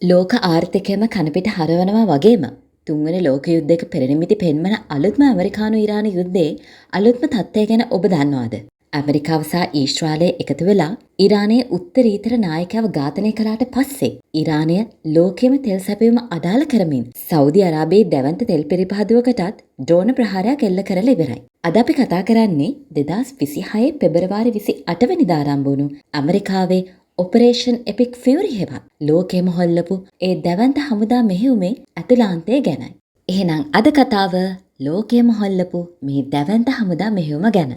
ලෝක ආර්ථිකයම කනපිට හරවනවා වගේම තුන්වන ලෝක යුද්ධයක පෙරනිමිති පෙන්වන අලුත්ම ඇමරිකානු ඉරාන යුද්ධයේ අලුත්ම තත්ත්වය ගැන ඔබ දන්නවාද? ඇමරිකාව සහ ඊශ්‍රායලය එකතු වෙලා ඉරානයේ උත්තරීතර නායකයව ඝාතනය කළාට පස්සේ ඉරානය ලෝකෙම තෙල් සැපයුම අඩාල කරමින් සෞදි අරාබියේ දැවන්ත තෙල් පිරිපහදුවකටත් ඩ්‍රෝන ප්‍රහාරයක් එල්ල කරලා ඉවරයි. අද අපි කතා කරන්නේ 2026 පෙබරවාරි 28 වෙනිදා ආරම්භ වුණු ඇමරිකාවේ ඔපරේෂන් එපික් ෆියුරි හෙවත් ලෝකෙම හොල්ලපු ඒ දැවන්ත හමුදා මෙහෙයුමේ ඇතුළාන්තය ගැනයි. එහෙනම් අද කතාව ලෝකෙම හොල්ලපු මේ දැවන්ත හමුදා මෙහෙයුම ගැන.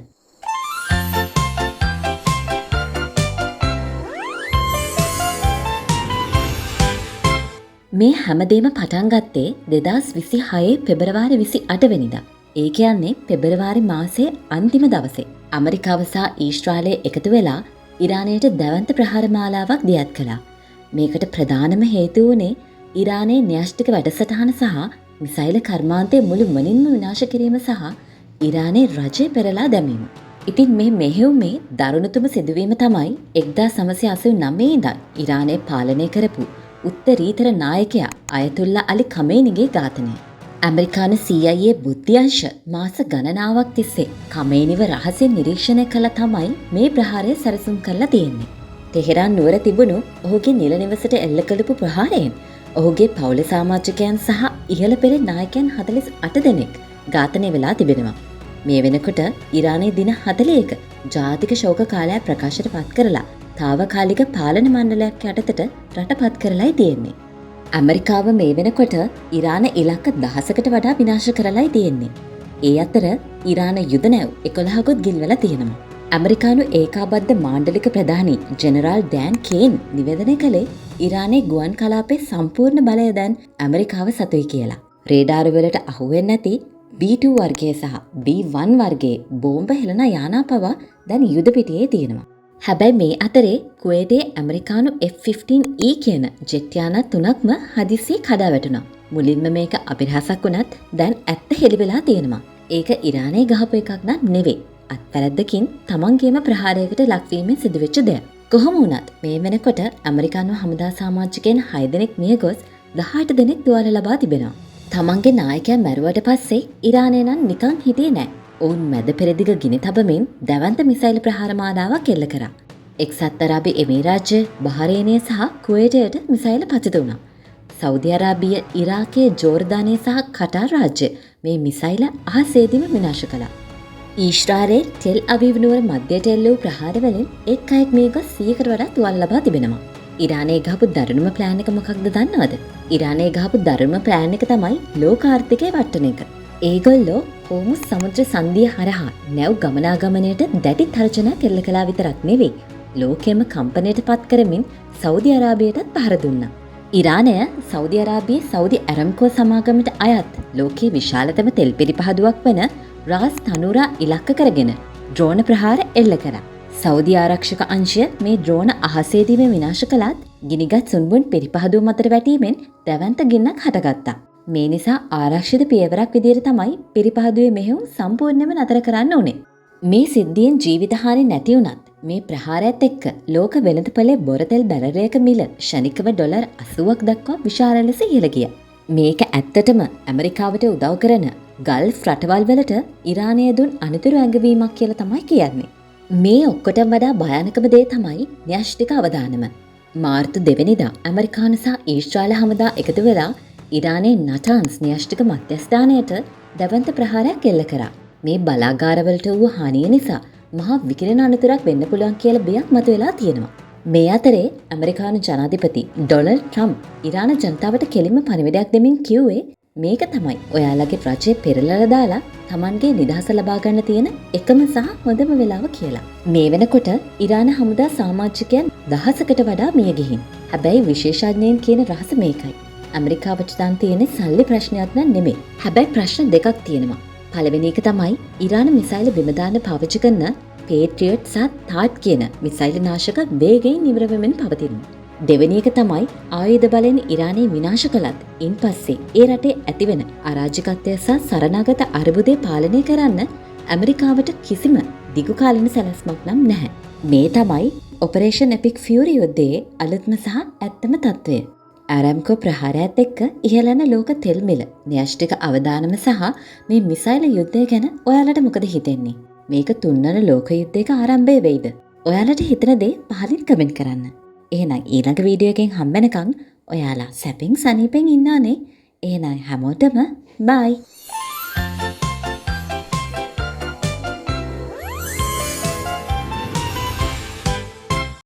මේ හැමදේම පටන් ගත්තේ 2026 පෙබරවාරි 28 වෙනිදා. ඒ කියන්නේ පෙබරවාරි මාසයේ අන්තිම දවසේ. ඇමරිකාව සහ ඊශ්‍රායලය එකතු වෙලා ඉරානයට දැවන්ත ප්‍රහාර මාලාවක් දියත් කළා. මේකට ප්‍රධානම හේතුව වුණේ ඉරානයේ න්‍යෂ්ටික වැඩසටහන සහ මිසයිල කර්මාන්තය මුළුමනින්ම විනාශ කිරීම සහ ඉරානයේ රජය පෙරලා දැමීම. ඉතින් මේ මෙහෙයුමේ දරුණුතම සිදුවීම තමයි 1989 ඉඳන් ඉරානය පාලනය කරපු උත්තරීතර නායකයා අයතුල්ලා අලි ඛමේනිගේ ඝාතනය. ඇමරිකානු CIA බුද්ධ්‍යංශ මාස ගණනාවක් තිස්සේ ඛමේනිව රහසින් නිරීක්ෂණය කළ තමයි මේ ප්‍රහාරය සැලසුම් කරලා තියෙන්නේ. ටෙහෙරාන් නුවර තිබුණු ඔහුගේ නිල නිවසට එල්ල කළපු ප්‍රහාරයෙන් ඔහුගේ පවුලේ සමාජිකයන් සහ ඉහළ පෙළ නායකයන් 48 දෙනෙක් ඝාතනය වෙලා තිබෙනවා. මේ වෙනකොට ඉරානයේ දින 40ක ජාතික ශෝක කාලයක් ප්‍රකාශයට පත් කරලා තාවකාලික පාලන මණ්ඩලයක් යටතට රටපත් කරලායි තියෙන්නේ. ඇමරිකාව මේ වෙනකොට ඉරාන ඉලක්ක 10කට වඩා විනාශ කරලායි තියෙන්නේ. ඒ අතර ඉරාන යුද නැව් 11කුත් ගිල්වලා තියෙනවා. ඇමරිකානු ඒකාබද්ධ මාණ්ඩලික ප්‍රධානී ජෙනරාල් ඩෑන් කේන් නිවේදනය කළේ ඉරානයේ ගුවන් කලාපයේ සම්පූර්ණ බලය දැන් ඇමරිකාව සතුයි කියලා. රේඩාර වලට අහුවෙන්නේ නැති B2 වර්ගයේ සහ B1 වර්ගයේ බෝම්බ හෙළන යානා පවා දැන් යුද පිටියේ තියෙනවා. හැබැයි මේ අතරේ කුවේටේ ඇමරිකානු F-15E කියන ජෙට් යානා 3ක්ම හදිස්සියේ කඩා වැටුණා. මුලින්ම මේක අභිරහසක් වුණත් දැන් ඇත්ත හෙළි වෙලා තියෙනවා. ඒක ඉරානයේ ගහපු එකක් නම් නෙවෙයි. අත්පැරද්දකින් තමන්ගේම ප්‍රහාරයකට ලක්වීමෙන් සිදුවෙච්ච දෙයක්. කොහොම වුණත් මේ වෙනකොට ඇමරිකානු හමුදා සමාජිකයන් 6 දෙනෙක් මිය ගොස් 18 දෙනෙක් තුවාල ලබා තිබෙනවා. තමන්ගේ නායකයා මැරුවට පස්සේ ඉරානය නම් නිකන් හිටියේ නෑ. ඔවුන් මැද පෙරදිග ගිනි තබමින් දැවන්ත මිසයිල් ප්‍රහාර මාලාවක් එල්ල කරා. එක්සත් අරාබි එමිරාජ්‍ය, බහරේනය සහ කුවේටයට මිසයිල් පතිත වුණා. සෞදි අරාබිය, ඉරාකයේ, ජෝර්දානය සහ කටාර් රාජ්‍ය මේ මිසයිල් අහසේදීම විනාශ කළා. ඊශ්‍රායලයේ ටෙල් අවීව් නුවර මැදයට එල්ල වූ ප්‍රහාර වලින් එක් අයෙක් මිය ගොස් 100කට වඩා තුවාල ලබා තිබෙනවා. ඉරානයේ ගහපු දරුණුම ප්ලෑන් එක මොකක්ද දන්නවද? ඉරානයේ ගහපු දරුණුම ප්ලෑන් එක තමයි ලෝක ආර්ථිකය වටන එක. ඒගොල්ලෝ හෝමුස් සමුද්‍ර සංධිය හරහා නැව් ගමනාගමනයට දැඩි තර්ජනයක් එල්ල කළා විතරක් නෙවෙයි, ලෝකෙම කම්පනයට පත් කරමින් සෞදි අරාබියටත් පහර දුන්නා. ඉරානය සෞදි අරාබියේ සෞදි ඇරම්කෝ සමාගමට අයත් ලෝකයේ විශාලතම තෙල් පිරිපහදුවක් වන රාස් තනුරා ඉලක්ක කරගෙන ඩ්‍රෝන ප්‍රහාර එල්ල කරා. සෞදි ආරක්ෂක අංශය මේ ඩ්‍රෝන අහසේදීම විනාශ කළත් ගිනිගත් සුන්බුන් පිරිපහදුව මතට වැටීමෙන් දැවන්ත ගින්නක් හටගත්තා. මේ නිසා ආරක්ෂිත පියවරක් විදිහට තමයි පිරිපහදුවේ මෙහෙයුම් සම්පූර්ණයෙන්ම නතර කරන්න ඕනේ. මේ සිද්ධියෙන් ජීවිත හානි නැති වුණත් මේ ප්‍රහාරයත් එක්ක ලෝක වෙළඳපොලේ බොරතෙල් බැරලයක මිල ශනිකව ඩොලර් 80ක් දක්වා විශාල ලෙස ඉහළ ගියා. මේක ඇත්තටම ඇමරිකාවට උදව් කරන ගල්ෆ් රටවල් වලට ඉරානය දුන් අනතුරු ඇඟවීමක් කියලා තමයි කියන්නේ. මේ ඔක්කොටම වඩා භයානකම දේ තමයි න්‍යෂ්ටික අවදානම. මාර්තු 2 වෙනිදා ඇමරිකානු සහ ඊශ්‍රායල හමුදා එකතු වෙලා ඉරානයේ නටාන්ස් න්‍යෂ්ටික මධ්‍යස්ථානයට දැවන්ත ප්‍රහාරයක් එල්ල කරා. මේ බලාගාරවලට වූ හානිය නිසා මහා විකිරණ අනතුරක් වෙන්න පුළුවන් කියලා බියක් මතුවලා තියෙනවා. මේ අතරේ ඇමරිකානු ජනාධිපති ඩොනල්ඩ් ට්‍රම්ප් ඉරාන ජනතාවට කෙලින්ම පණිවිඩයක් දෙමින් කිව්වේ මේක තමයි ඔයාලගේ රජය පෙරලලා දාලා Tamanගේ නිදහස ලබා ගන්න තියෙන එකම සහ හොඳම වෙලාව කියලා. මේ වෙනකොට ඉරාන හමුදා සමාජිකයන් 10කට වඩා මිය ගිහින්. හැබැයි විශේෂඥයින් කියන රහස මේකයි. ඇමරිකාවට දැන් තියෙන සල්ලි ප්‍රශ්නයක් නෙමෙයි. හැබැයි ප්‍රශ්න දෙකක් තියෙනවා. පළවෙනි එක තමයි ඉරාන මිසයිල් බිම දාන්න පාවිච්චි කරන පේට්‍රියට් සහ තාඩ් කියන මිසයිල් නාශක වේගයෙන් ඉවර වෙමින් පවතිනවා. දෙවෙනි එක තමයි ආයුධ බලෙන් ඉරානය විනාශ කළත් ඉන්පස්සේ ඒ රටේ ඇතිවෙන අරාජිකත්වය සහ සරණාගත අර්බුදය පාලනය කරන්න ඇමරිකාවට කිසිම දිගු කාලින සැලැස්මක් නම් නැහැ. මේ තමයි ඔපරේෂන් එපික් ෆියුරි යුද්ධයේ අලුත්ම සහ ඇත්තම තත්ත්වය. ආරම්කෝ ප්‍රහාරයත් එක්ක ඉහළන ලෝක තෙල් මිල, න්‍යෂ්ටික අවදානම සහ මේ මිසයිල යුද්ධය ගැන ඔයාලට මොකද හිතෙන්නේ? මේක තුන්වන ලෝක යුද්ධයක ආරම්භය වෙයිද? ඔයාලට හිතන දේ පහලින් කමෙන්ට් කරන්න. එහෙනම් ඊළඟ වීඩියෝ එකෙන් හම්බෙනකන් ඔයාලා සැපින් සනීපෙන් ඉන්නවනේ. එහෙනම් හැමෝටම බයි.